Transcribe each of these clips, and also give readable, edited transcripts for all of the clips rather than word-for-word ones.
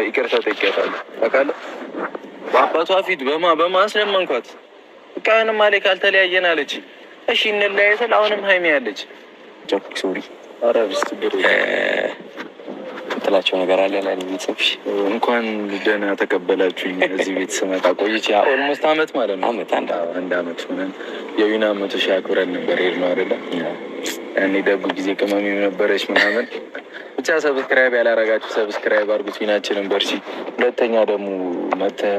ይቅርታ ጠይቄያታለሁ ታውቃለህ። በአባቷ ፊት በማስለመንኳት ቃንም ማለ ካልተለያየን አለች። እሺ እንለያይ ስል አሁንም ሀይሚ ያለች ሶሪ አረብስ ትላቸው ነገር አለ ላይ ቤተሰብሽ እንኳን ደህና ተቀበላችሁኝ። እዚህ ቤት ስመጣ ቆይቼ ኦልሞስት አመት ማለት ነው። አንድ አመት ሆነን የዊና 100,000 አክብረን ነበር ሄድነው አይደለ? እኔ ደጉ ጊዜ ቅመም ነበረች ምናምን ብቻ ሰብስክራይብ ያላረጋችሁ ሰብስክራይብ አድርጉት ዊናችንን በርሲ። ሁለተኛ ደግሞ መተህ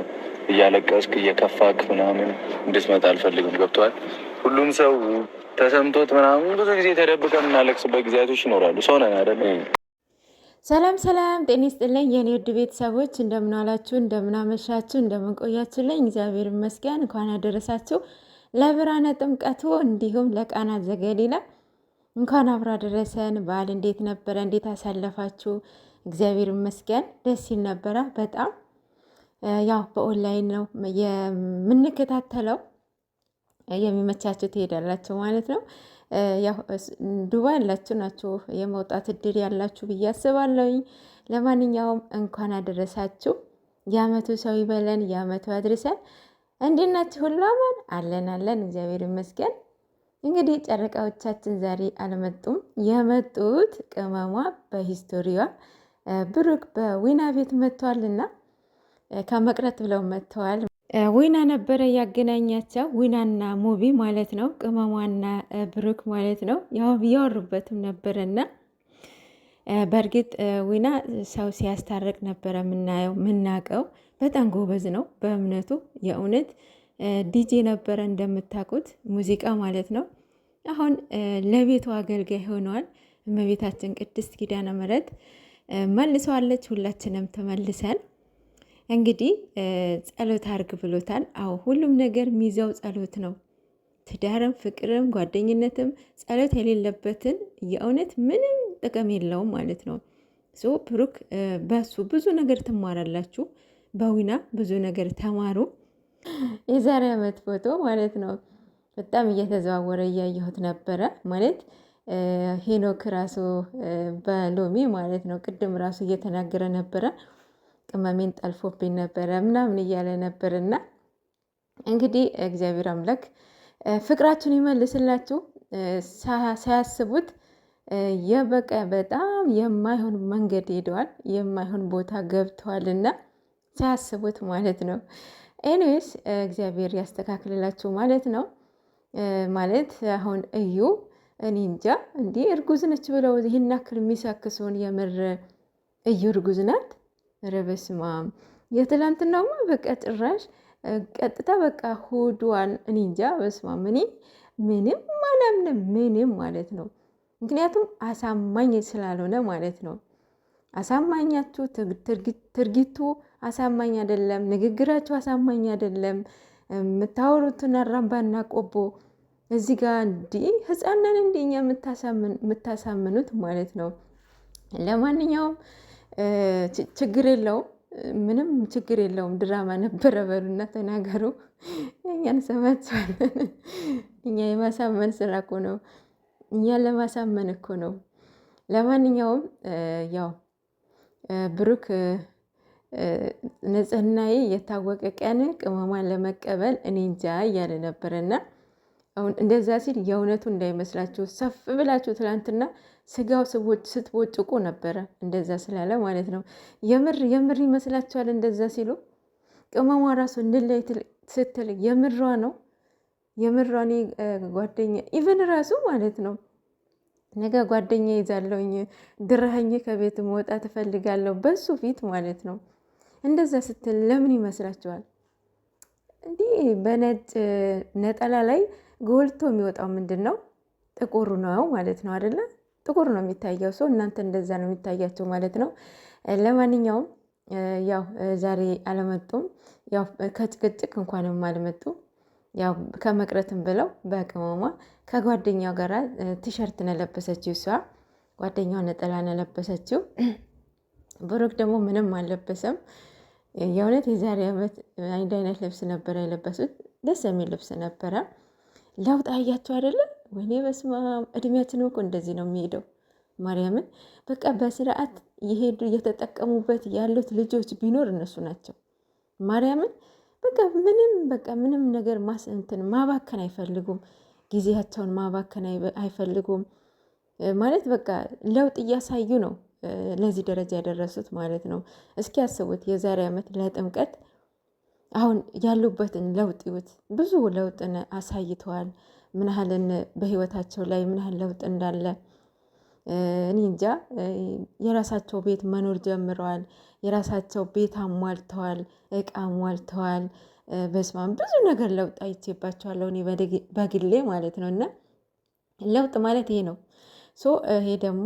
እያለቀስክ እየከፋክ ምናምን እንድትመጣ አልፈልግም። ገብቶሃል? ሁሉም ሰው ተሰምቶት ምናምን ብዙ ጊዜ ተደብቀን የምናለቅስበት ጊዜያቶች ይኖራሉ። ሰው ነን አይደለ? ሰላም ሰላም፣ ጤና ይስጥልኝ የኔ ውድ ቤተሰቦች፣ እንደምን አላችሁ፣ እንደምን አመሻችሁ፣ እንደምን ቆያችሁልኝ? እግዚአብሔር ይመስገን። እንኳን አደረሳችሁ ለብርሃነ ጥምቀቱ እንዲሁም ለቃና ዘገሊላ እንኳን አብራ ደረሰን። በዓል እንዴት ነበረ? እንዴት አሳለፋችሁ? እግዚአብሔር ይመስገን ደስ ይል ነበረ በጣም። ያው በኦንላይን ነው የምንከታተለው፣ የሚመቻችሁ ትሄዳላችሁ ማለት ነው። ያው ዱባይ ያላችሁ ናችሁ የመውጣት እድል ያላችሁ ብዬ አስባለሁኝ። ለማንኛውም እንኳን አደረሳችሁ። የአመቱ ሰው ይበለን፣ የአመቱ አድርሰን። እንዴት ናችሁ? ሁሉ አማን አለን፣ እግዚአብሔር ይመስገን። እንግዲህ ጨረቃዎቻችን ዛሬ አልመጡም። የመጡት ቅመሟ በሂስቶሪዋ ብሩክ በዊና ቤት መጥተዋልና ከመቅረት ብለው መጥተዋል። ዊና ነበረ ያገናኛቸው፣ ዊናና ሙቢ ማለት ነው፣ ቅመሟና ብሩክ ማለት ነው። ያወሩበትም ነበረና በእርግጥ ዊና ሰው ሲያስታርቅ ነበረ የምናውቀው። በጣም ጎበዝ ነው በእምነቱ። የእውነት ዲጄ ነበረ እንደምታውቁት፣ ሙዚቃ ማለት ነው። አሁን ለቤቱ አገልጋይ ሆነዋል። እመቤታችን ቅድስት ኪዳነ ምሕረት መልሰዋለች። ሁላችንም ተመልሰን እንግዲህ ጸሎት አርግ ብሎታል። አዎ ሁሉም ነገር ሚዛው ጸሎት ነው። ትዳርም፣ ፍቅርም፣ ጓደኝነትም ጸሎት የሌለበትን የእውነት ምንም ጥቅም የለውም ማለት ነው። ብሩክ በሱ ብዙ ነገር ትማራላችሁ። በዊና ብዙ ነገር ተማሩ። የዛሬ ዓመት ፎቶ ማለት ነው በጣም እየተዘዋወረ እያየሁት ነበረ። ማለት ሄኖክ ራሱ በሎሚ ማለት ነው ቅድም ራሱ እየተናገረ ነበረ። ቅመሜን ጠልፎብኝ ነበረ ምናምን እያለ ነበር። እና እንግዲህ እግዚአብሔር አምላክ ፍቅራችሁን ይመልስላችሁ። ሳያስቡት የበቀ በጣም የማይሆን መንገድ ሄደዋል፣ የማይሆን ቦታ ገብተዋል። እና ሳያስቡት ማለት ነው። ኤኒዌይስ እግዚአብሔር ያስተካክልላችሁ ማለት ነው። ማለት አሁን እዩ እኔ እንጃ እንዲህ እርጉዝ ነች ብለው ይህን ያክል የሚሳክሰውን የምር እዩ እርጉዝ ናት? ኧረ በስመ አብ! የትላንትናውማ በቃ ጭራሽ ቀጥታ በቃ ሆዷን እኔ እንጃ በስመ አብ! እኔ ምንም አላምንም ምንም ማለት ነው። ምክንያቱም አሳማኝ ስላልሆነ ማለት ነው። አሳማኛችሁ ትርጊቱ አሳማኝ አይደለም፣ ንግግራችሁ አሳማኝ አይደለም። የምታወሩትን አራምባና ቆቦ እዚህ ጋር እንዲህ ህፃናን እንዲኛ የምታሳምኑት ማለት ነው። ለማንኛውም ችግር የለውም፣ ምንም ችግር የለውም። ድራማ ነበረ በሉና ተናገሩ። እኛን ሰማችኋለን። እኛ የማሳመን ስራ እኮ ነው፣ እኛን ለማሳመን እኮ ነው። ለማንኛውም ያው ብሩክ ንጽህናዬ የታወቀ ቀን ቅመሟን ለመቀበል እኔ እንጃ እያለ ነበረና አሁን እንደዛ ሲል የእውነቱ እንዳይመስላችሁ ሰፍ ብላችሁ ትላንትና ስጋው ስትቦጭቁ ነበረ። እንደዛ ስላለ ማለት ነው። የምር ይመስላችኋል? እንደዛ ሲሉ ቅመሟ ራሱ እንለይ ስትል የምሯ ነው። የምሯ እኔ ጓደኛ ኢቨን ራሱ ማለት ነው ነገ ጓደኛ ይዛለውኝ ድረኸኝ ከቤት መውጣት እፈልጋለሁ በሱ ፊት ማለት ነው። እንደዛ ስትል ለምን ይመስላችኋል? እንዲህ በነጭ ነጠላ ላይ ጎልቶ የሚወጣው ምንድን ነው? ጥቁሩ ነው ማለት ነው አይደለ? ጥቁር ነው የሚታየው ሰው። እናንተ እንደዛ ነው የሚታያቸው ማለት ነው። ለማንኛውም ያው ዛሬ አልመጡም። ያው ከጭቅጭቅ እንኳንም አልመጡ። ያው ከመቅረትም ብለው በቅመሟ ከጓደኛው ጋር ቲሸርት ነለበሰችው። እሷ ጓደኛው ነጠላ ነለበሰችው። ብሩክ ደግሞ ምንም አልለበሰም። የእውነት የዛሬ ዓመት አንድ አይነት ልብስ ነበረ የለበሱት። ደስ የሚል ልብስ ነበረ። ለውጥ አያቸው አይደለም? ወይኔ በስመ አብ! እድሜያችን እኮ እንደዚህ ነው የሚሄደው ማርያምን በቃ በስርዓት የሄዱ እየተጠቀሙበት ያሉት ልጆች ቢኖር እነሱ ናቸው። ማርያምን በቃ ምንም ነገር ማባከን አይፈልጉም። ጊዜያቸውን ማባከን አይፈልጉም። ማለት በቃ ለውጥ እያሳዩ ነው ለዚህ ደረጃ ያደረሱት ማለት ነው። እስኪ ያስቡት የዛሬ ዓመት ለጥምቀት አሁን ያሉበትን ለውጥ ይዩት። ብዙ ለውጥን አሳይተዋል። ምን ያህልን በህይወታቸው ላይ ምን ያህል ለውጥ እንዳለ እኔ እንጃ። የራሳቸው ቤት መኖር ጀምረዋል። የራሳቸው ቤት አሟልተዋል፣ እቃ አሟልተዋል። በስማም ብዙ ነገር ለውጥ አይቼባቸዋለሁ እኔ በግሌ ማለት ነው። እና ለውጥ ማለት ይሄ ነው። ይሄ ደግሞ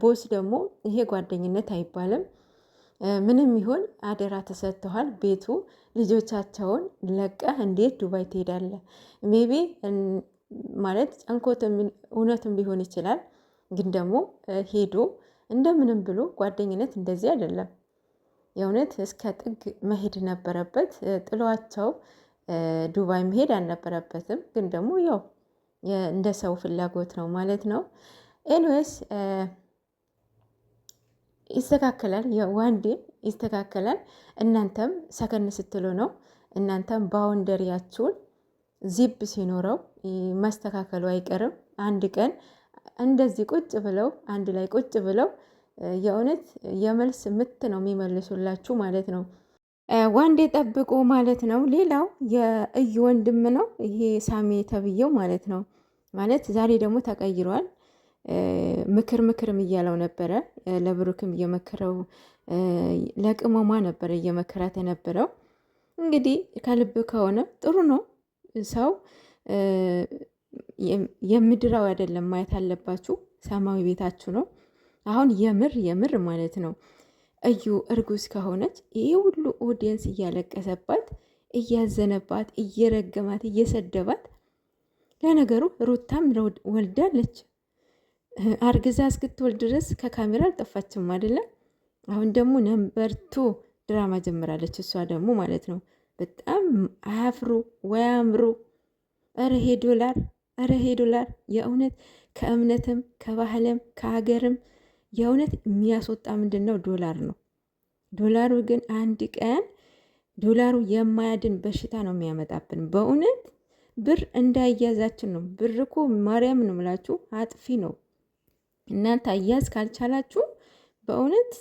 ቦስ ደግሞ ይሄ ጓደኝነት አይባልም። ምንም ይሆን አደራ ተሰጥተዋል። ቤቱ ልጆቻቸውን ለቀህ እንዴት ዱባይ ትሄዳለህ? ሜቢ ማለት ጨንኮት እውነትም ሊሆን ይችላል። ግን ደግሞ ሄዶ እንደምንም ብሎ ጓደኝነት እንደዚህ አይደለም። የእውነት እስከ ጥግ መሄድ ነበረበት። ጥሏቸው ዱባይ መሄድ አልነበረበትም። ግን ደግሞ ያው እንደ ሰው ፍላጎት ነው ማለት ነው። ኤንዌስ ይስተካከላል፣ ዋንዴ ይስተካከላል። እናንተም ሰከን ስትሉ ነው። እናንተም ባውንደሪያችሁን ዚብ ሲኖረው ማስተካከሉ አይቀርም። አንድ ቀን እንደዚህ ቁጭ ብለው አንድ ላይ ቁጭ ብለው የእውነት የመልስ ምት ነው የሚመልሱላችሁ ማለት ነው። ዋንዴ ጠብቁ ማለት ነው። ሌላው የእዩ ወንድም ነው ይሄ ሳሚ ተብዬው ማለት ነው። ማለት ዛሬ ደግሞ ተቀይሯል። ምክርም እያለው ነበረ። ለብሩክም እየመከረው ለቅመሟ ነበረ እየመከራት የነበረው። እንግዲህ ከልብ ከሆነ ጥሩ ነው። ሰው የምድራዊ አይደለም ማየት አለባችሁ፣ ሰማያዊ ቤታችሁ ነው። አሁን የምር ማለት ነው እዩ እርጉዝ ከሆነች ይህ ሁሉ ኦዲየንስ እያለቀሰባት፣ እያዘነባት፣ እየረገማት፣ እየሰደባት። ለነገሩ ሩታም ወልዳለች። አርግዛ እስክትወልድ ድረስ ከካሜራ አልጠፋችም አይደለም። አሁን ደግሞ ነምበር2 ድራማ ጀምራለች እሷ ደግሞ ማለት ነው። በጣም አያፍሩ ወይ አምሩ። ኧረ ይሄ ዶላር የእውነት ከእምነትም ከባህልም ከሀገርም የእውነት የሚያስወጣ ምንድን ነው? ዶላር ነው። ዶላሩ ግን አንድ ቀን ዶላሩ የማያድን በሽታ ነው የሚያመጣብን። በእውነት ብር እንዳያዛችን ነው። ብር እኮ ማርያም ነው ምላችሁ አጥፊ ነው። እናንተ አያዝ ካልቻላችሁ በእውነት